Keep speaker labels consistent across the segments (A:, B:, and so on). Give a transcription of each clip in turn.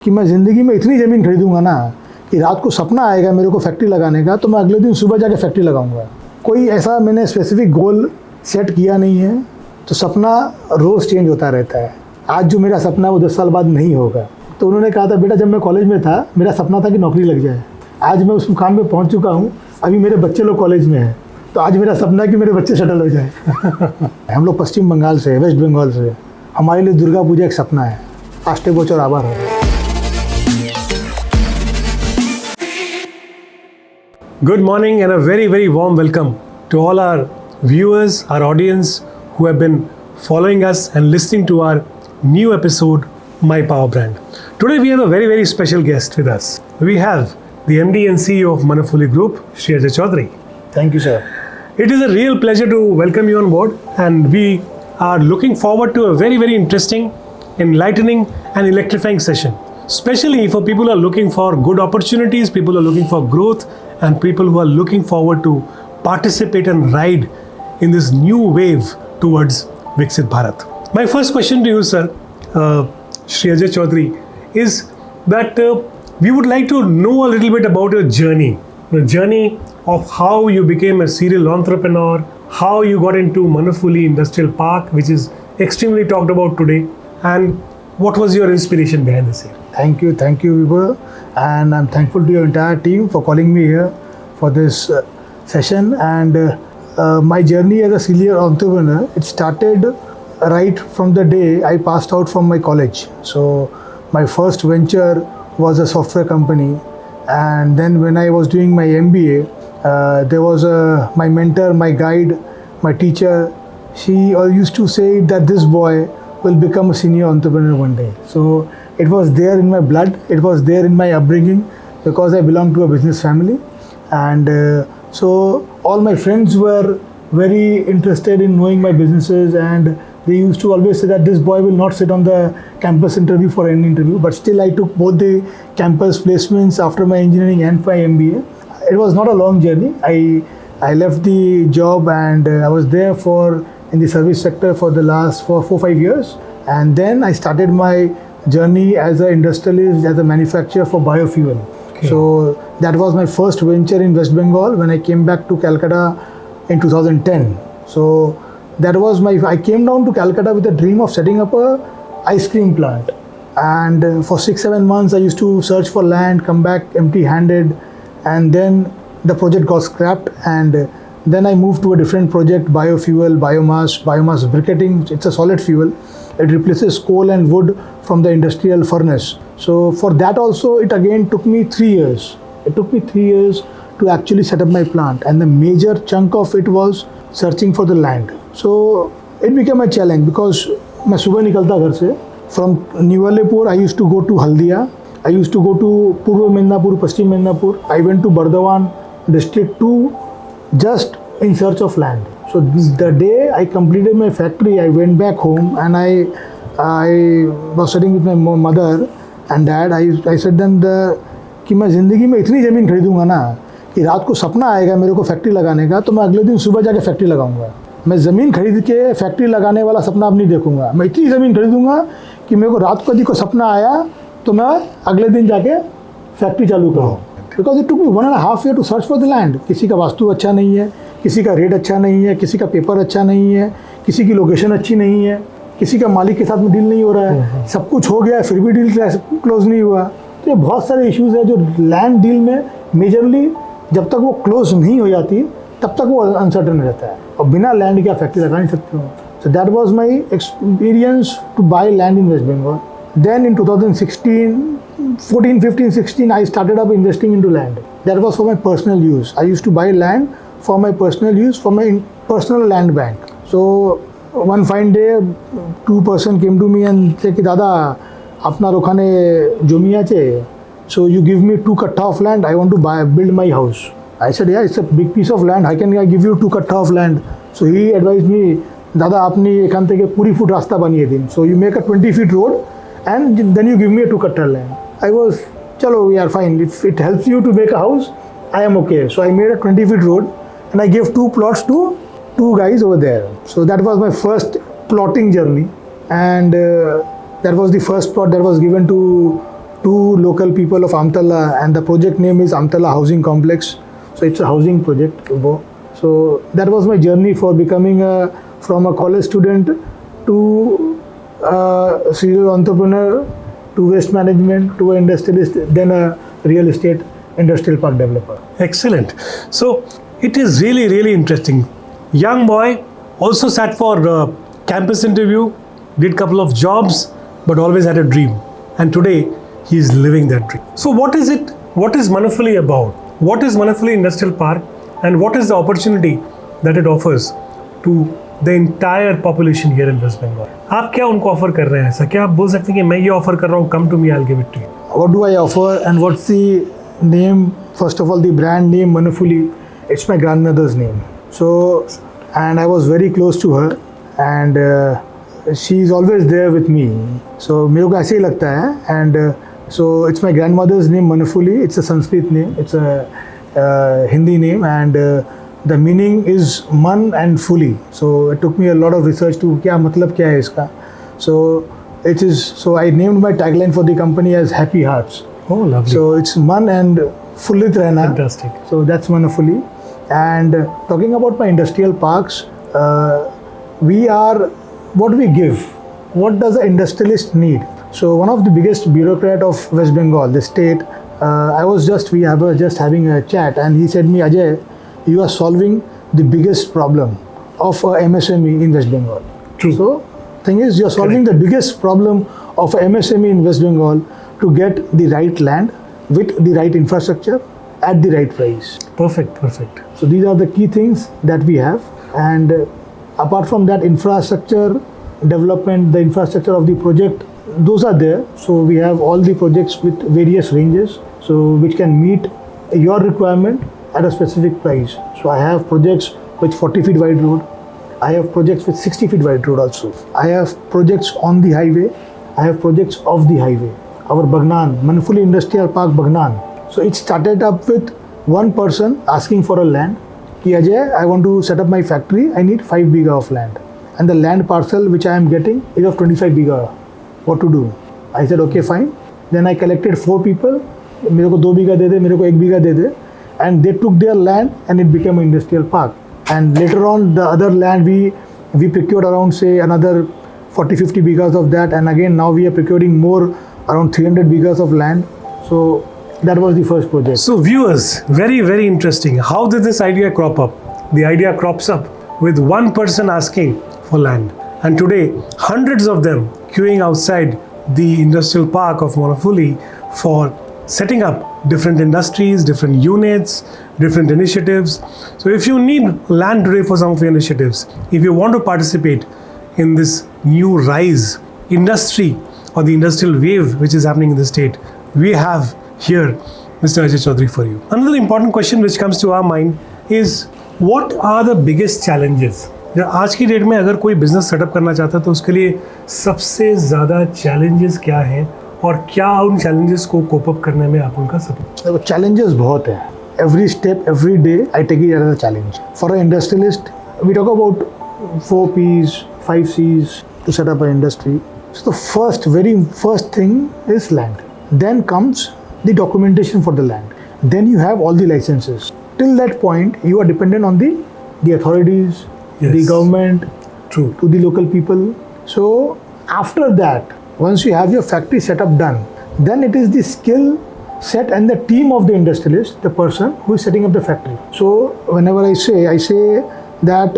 A: कि मैं ज़िंदगी में इतनी ज़मीन खरीदूंगा ना कि रात को सपना आएगा मेरे को फैक्ट्री लगाने का तो मैं अगले दिन सुबह जाके फैक्ट्री लगाऊंगा। कोई ऐसा मैंने स्पेसिफिक गोल सेट किया नहीं है, तो सपना रोज़ चेंज होता रहता है। आज जो मेरा सपना है वो 10 साल बाद नहीं होगा। तो उन्होंने कहा था बेटा जब मैं कॉलेज में था मेरा सपना था कि नौकरी लग जाए। आज मैं उस मुकाम पे पहुंच चुका हूं। अभी मेरे बच्चे लोग कॉलेज में हैं, तो आज मेरा सपना है कि मेरे बच्चे सेटल हो जाए। हम लोग पश्चिम बंगाल से, वेस्ट बंगाल से। हमारे लिए दुर्गा पूजा एक सपना है। आष्टे बोच और आभार हो।
B: Good morning and a very, very warm welcome to all our viewers, our audience who have been following us and listening to our new episode, My Power Brand. Today we have a very, very special guest with us. We have the MD and CEO of Manafuli Group, Shri Ajay Chowdhury.
A: Thank you, sir.
B: It is a real pleasure to welcome you on board, and we are looking forward to a very, very interesting, enlightening and electrifying session. Especially for people who are looking for good opportunities, people who are looking for growth, and people who are looking forward to participate and ride in this new wave towards Viksit Bharat. My first question to you, sir, Shri Ajay Chowdhury, is that we would like to know a little bit about your journey, the journey of how you became a serial entrepreneur, how you got into Manafuli Industrial Park, which is extremely talked about today, and what was your inspiration behind this here?
A: Thank you, Vibha, and I'm thankful to your entire team for calling me here for this session. And my journey as a serial entrepreneur, it started right from the day I passed out from my college. So my first venture was a software company, and then when I was doing my MBA, there was my mentor, my guide, my teacher. She used to say that this boy will become a senior entrepreneur one day. So it was there in my blood, it was there in my upbringing, because I belong to a business family. And so all my friends were very interested in knowing my businesses, and they used to always say that this boy will not sit on the campus interview for any interview. But still I took both the campus placements after my engineering and my MBA. It was not a long journey. I left the job and I was there in the service sector for the last 4-5 years. And then I started my journey as an industrialist, as a manufacturer for biofuel. Okay. So that was my first venture in West Bengal when I came back to Calcutta in 2010. So that was I came down to Calcutta with a dream of setting up a ice cream plant. And for 6-7 months I used to search for land, come back empty-handed, and then the project got scrapped, and then I moved to a different project, biofuel, biomass briquetting. It's a solid fuel. It replaces coal and wood from the industrial furnace. So for that also, it again took me 3 years. It took me 3 years to actually set up my plant, and the major chunk of it was searching for the land. So it became a challenge because मैं सुबह निकलता घर से. From Nivalipur, I used to go to Haldia. I used to go to Purva Midnapur, Paschim Midnapur. I went to Bardhaman district to just in search of land. So the day I completed my factory, I went back home and I was sitting with my mother and dad. I said them कि मैं ज़िंदगी में इतनी ज़मीन खरीदूंगा ना कि रात को सपना आएगा मेरे को फैक्ट्री लगाने का तो मैं अगले दिन सुबह जाके फैक्ट्री लगाऊंगा। मैं ज़मीन खरीद के फैक्ट्री लगाने वाला सपना अब नहीं देखूंगा। मैं इतनी ज़मीन खरीदूंगा कि मेरे को रात को यदि को सपना आया तो मैं अगले दिन जाके फैक्ट्री चालू करूँ। Because it took me 1.5 years to search for the land. किसी का वास्तु अच्छा नहीं है, किसी का रेट अच्छा नहीं है, किसी का पेपर अच्छा नहीं है, किसी की लोकेशन अच्छी नहीं है, किसी का मालिक के साथ में डील नहीं हो रहा है, सब कुछ हो गया फिर भी डील क्लोज नहीं हुआ। तो ये बहुत सारे इश्यूज़ है जो लैंड डील में मेजरली जब तक वो क्लोज नहीं हो जाती तब तक वो अनसर्टन रहता है, और बिना लैंड के आप फैक्ट्री लगा नहीं सकते हो। So that was my experience to buy land in West Bengal. Then in 2016, 14, 15, 16, I started up investing into land. That was for my personal use. I used to buy land for my personal use, for my personal land bank. So one fine day, 2 person came to me and said, कि दादा अपना रोखाने जमी आचे, so you give me 2 katta of land. I want to build my house. I said, yeah, it's a big piece of land. How can I give you 2 katta of land? So he advised me, दादा अपनी एखान থেকে 20 foot रास्ता बनिए दिन. So you make a 20 feet road. And then you give me a 2 katta land. I was, chalo, we are fine. If it helps you to make a house, I am okay. So I made a 20 feet road and I gave 2 plots to 2 guys over there. So that was my first plotting journey. And that was the first plot that was given to 2 local people of Amtala, and the project name is Amtala Housing Complex. So it's a housing project. So that was my journey for becoming from a college student to a serial entrepreneur, to waste management, to an industrialist, then a real estate industrial park developer.
B: Excellent. So it is really, really interesting. Young boy also sat for campus interview, did couple of jobs, but always had a dream. And today he is living that dream. So what is it? What is Manafuli about? What is Manafuli Industrial Park? And what is the opportunity that it offers to the entire population here in West Bengal? आप क्या उनको offer कर रहे हैं ऐसा? क्या आप बोल सकते हैं कि मैं ये ऑफर कर रहा हूँ, come to me, I'll give it to you?
A: What do I offer and what's the name? First of all, the brand name Manafuli. It's my grandmother's name. So, and I was very close to her, and she's always there with me. So मेरे को ऐसे ही लगता है. And so it's my grandmother's name Manafuli. It's a Sanskrit name. It's a Hindi name, and the meaning is man and fully. So it took me a lot of research to क्या मतलब क्या है इसका. So it is. So I named my tagline for the company as Happy Hearts.
B: Oh, lovely.
A: So it's man and fully रहना.
B: Fantastic.
A: So that's Manafuli. And talking about my industrial parks, we are what we give. What does an industrialist need? So one of the biggest bureaucrat of West Bengal, the state, we were just having a chat, and he said me, Ajay, you are solving the biggest problem of a MSME in West Bengal.
B: True.
A: So thing is, you are solving the biggest problem of a MSME in West Bengal to get the right land with the right infrastructure at the right price.
B: Perfect, perfect.
A: So these are the key things that we have, and apart from that, infrastructure development, the infrastructure of the project, those are there. So we have all the projects with various ranges, so which can meet your requirement at a specific price. So I have projects with 40 feet wide road, I have projects with 60 feet wide road also. I have projects on the highway, I have projects off the highway. Our Bagnan, Manafuli Industrial Park Bagnan. So it started up with one person asking for a land. Ki Ajay, I want to set up my factory, I need 5 biga of land. And the land parcel which I am getting is of 25 biga. What to do? I said, okay, fine. Then I collected 4 people. मेरे को 2 बीघा दे दे, मेरे को 1 बीघा दे दे. And they took their land and it became an industrial park. And later on, the other land we procured around, say, another 40-50 bigas of that. And again, now we are procuring more, around 300 bigas of land. So that was the first project.
B: So viewers, very, very interesting. How did this idea crop up? The idea crops up with one person asking for land. And today, hundreds of them queuing outside the industrial park of Manafuli for setting up different industries, different units, different initiatives. So if you need land today for some of your initiatives, if you want to participate in this new rise industry or the industrial wave which is happening in the state, we have here Mr. Ajay Chowdhury for you. Another important question which comes to our mind is, what are the biggest challenges? आज की date में अगर कोई business setup करना चाहता है तो उसके लिए सबसे ज़्यादा चैलेंजेस क्या हैं और क्या उन चैलेंजेस को कोप अप करने में आप उनका सपोर्ट?
A: देखो, चैलेंजेस बहुत है. Every step, every day, I take it as a challenge. For an industrialist, we talk about 4 P's, 5 C's to set up an industry. So the very first thing is land. Then comes the documentation for the land. Then you have all the licenses. Till that point, you are dependent on the authorities,
B: Yes.
A: the government,
B: True.
A: to the local people. So after that, once you have your factory setup done, then it is the skill set and the team of the industrialist, the person who is setting up the factory. So whenever I say that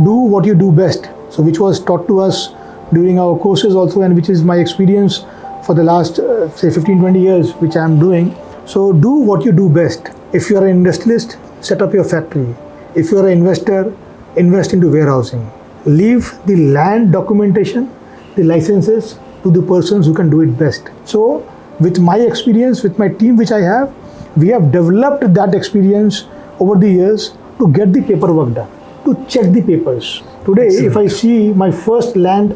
A: do what you do best. So which was taught to us during our courses also, and which is my experience for the last say 15-20 years which I am doing. So do what you do best. If you are an industrialist, set up your factory. If you are an investor, invest into warehousing. Leave the land documentation, the licenses to the persons who can do it best. So with my experience, with my team which I have, we have developed that experience over the years to get the paperwork done, to check the papers. Today,
B: Excellent.
A: if I see my first land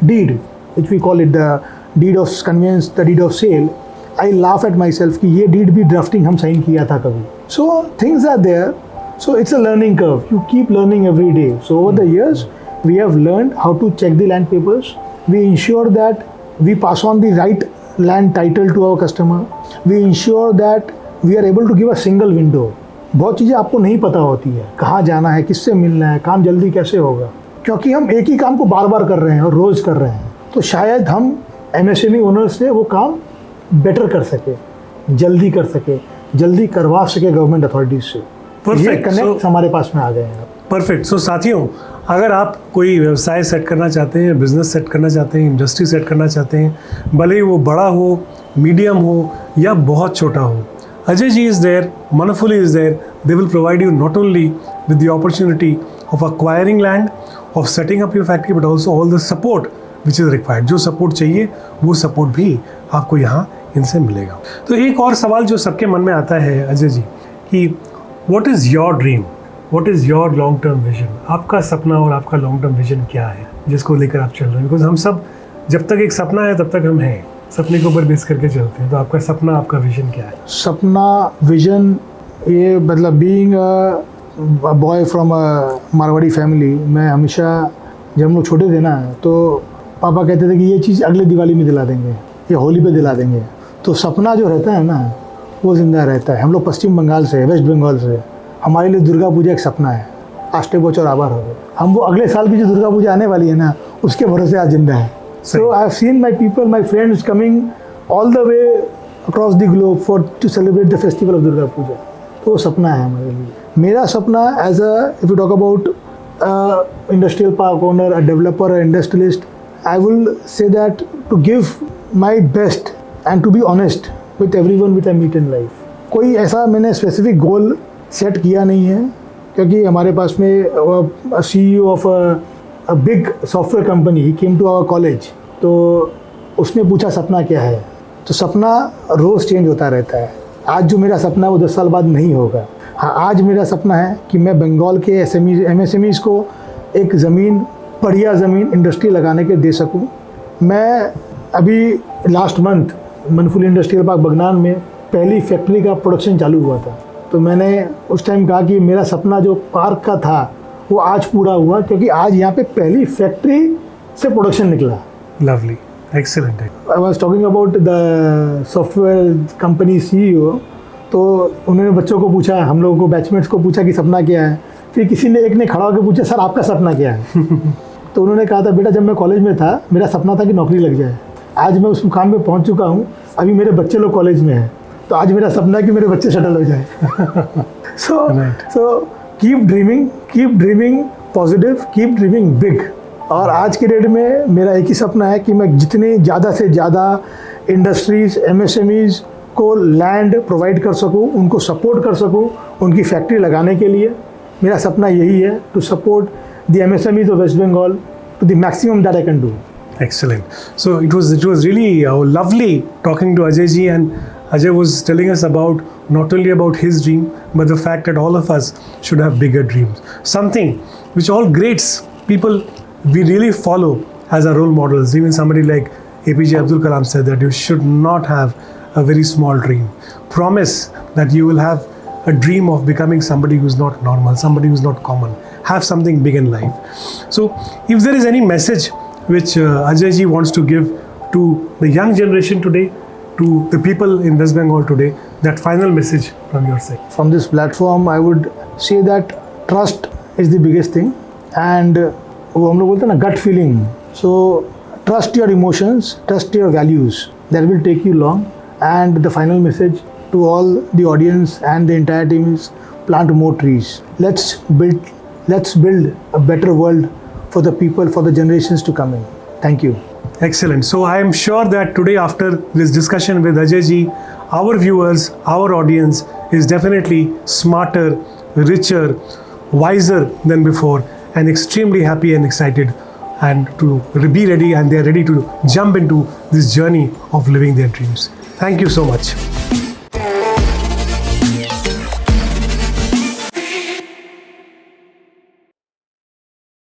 A: deed, which we call it the deed of conveyance, the deed of sale, I laugh at myself कि ये deed भी drafting हम sign किया था कभी. So things are there. So it's a learning curve. You keep learning every day. So over the years, we have learned how to check the land papers. We ensure that we pass on the right land title to our customer. We ensure that we are able to give a single window. बहुत चीज़ें आपको नहीं पता होती है, कहाँ जाना है, किससे मिलना है, काम जल्दी कैसे होगा, क्योंकि हम एक ही काम को बार बार कर रहे हैं और रोज़ कर रहे हैं. तो शायद हम MSME ओनर से वो काम बेटर कर सके, जल्दी कर सके, जल्दी करवा सके गवर्नमेंट अथॉरिटीज़ से. ये कनेक्ट हमारे पास में आ गए हैं.
B: परफेक्ट. सो साथियों, अगर आप कोई व्यवसाय सेट करना चाहते हैं, बिजनेस सेट करना चाहते हैं, इंडस्ट्री सेट करना चाहते हैं, भले ही वो बड़ा हो, मीडियम हो या बहुत छोटा हो, Ajay ji is there, Manafuli is there. They will provide you not only with the opportunity of acquiring land, of setting up your factory, but also all the support which is required. जो support चाहिए वो support भी आपको यहाँ इनसे मिलेगा. तो एक और सवाल जो सबके मन में आता है अजय जी कि what is your dream? What is your long term vision? आपका सपना और आपका long term vision क्या है जिसको लेकर आप चल रहे हैं? Because हम सब जब तक एक सपना है तब तक हम हैं, सपने के ऊपर बेस करके चलते हैं. तो आपका सपना, आपका विजन क्या है?
A: सपना, विजन, ये मतलब being a boy from a Marwari family, मैं हमेशा जब हम लोग छोटे थे ना तो पापा कहते थे कि ये चीज़ अगले दिवाली में दिला देंगे, ये होली पे दिला देंगे. तो सपना जो रहता है ना वो ज़िंदा रहता है. हम लोग पश्चिम बंगाल से, वेस्ट बंगाल से, हमारे लिए दुर्गा पूजा एक सपना है. आष्टे बोचर आभार हो गए. हम वो अगले साल की जो दुर्गा पूजा आने वाली है ना उसके भरोसे आज जिंदा है. So I have seen my people, my friends coming all the way across the globe to celebrate the festival of Durga Puja. तो वो सपना है हमारे लिए. मेरा सपना if you talk about industrial park owner, a developer, a industrialist, I will say that to give my best and to be honest with everyone with I meet in life. कोई ऐसा मैंने specific goal set किया नहीं है क्योंकि हमारे पास में CEO of a big software company, he came to our college. तो उसने पूछा सपना क्या है. तो सपना रोज़ चेंज होता रहता है. आज जो मेरा सपना है वो 10 साल बाद नहीं होगा. हाँ, आज मेरा सपना है कि मैं बंगाल के MSMEs को एक ज़मीन, बढ़िया ज़मीन इंडस्ट्री लगाने के दे सकूं. मैं अभी लास्ट मंथ मनफुली इंडस्ट्रियल पार्क बगनान में पहली फैक्ट्री का प्रोडक्शन चालू हुआ था. तो मैंने उस टाइम कहा कि मेरा सपना जो पार्क का था वो आज पूरा हुआ क्योंकि आज यहाँ पे पहली फैक्ट्री से प्रोडक्शन निकला.
B: Lovely, excellent.
A: I was talking about the software company CEO. तो उन्होंने बच्चों को पूछा, हम लोगों को बैचमेट्स को पूछा कि सपना क्या है. फिर किसी ने एक ने खड़ा होकर पूछा सर आपका सपना क्या है. तो उन्होंने कहा था बेटा जब मैं कॉलेज में था मेरा सपना था कि नौकरी लग जाए. आज मैं उस मुकाम पे पहुँच चुका हूँ. अभी मेरे बच्चे लोग कॉलेज में हैं तो आज मेरा सपना है कि मेरे बच्चे सेटल हो जाए. So keep dreaming positive, keep dreaming big. और आज के डेट में मेरा एक ही सपना है कि मैं जितने ज़्यादा से ज़्यादा इंडस्ट्रीज़, MSMEs को लैंड प्रोवाइड कर सकूं, उनको सपोर्ट कर सकूं उनकी फैक्ट्री लगाने के लिए. मेरा सपना यही है, to support the MSMEs of West Bengal to the maximum that I can do.
B: Excellent. So it was really lovely talking to Ajay ji, and Ajay was telling us about not only about his dream but the fact that all of us should have bigger dreams. Something which all greats people we really follow as our role models. Even somebody like APJ Abdul Kalam said that you should not have a very small dream. Promise that you will have a dream of becoming somebody who's not normal, somebody who's not common. Have something big in life. So if there is any message which Ajay ji wants to give to the young generation today, to the people in West Bengal today, that final message from your side.
A: From this platform, I would say that trust is the biggest thing, and वो हम लोग बोलते हैं ना gut feeling. So trust your emotions, trust your values. That will take you long. And the final message to all the audience and the entire team is plant more trees. Let's build a better world for the people, for the generations to come in. Thank you.
B: Excellent. So I am sure that today after this discussion with Ajay ji, our viewers, our audience is definitely smarter, richer, wiser than before, and extremely happy and excited, and to be ready, and they are ready to jump into this journey of living their dreams. Thank you so much.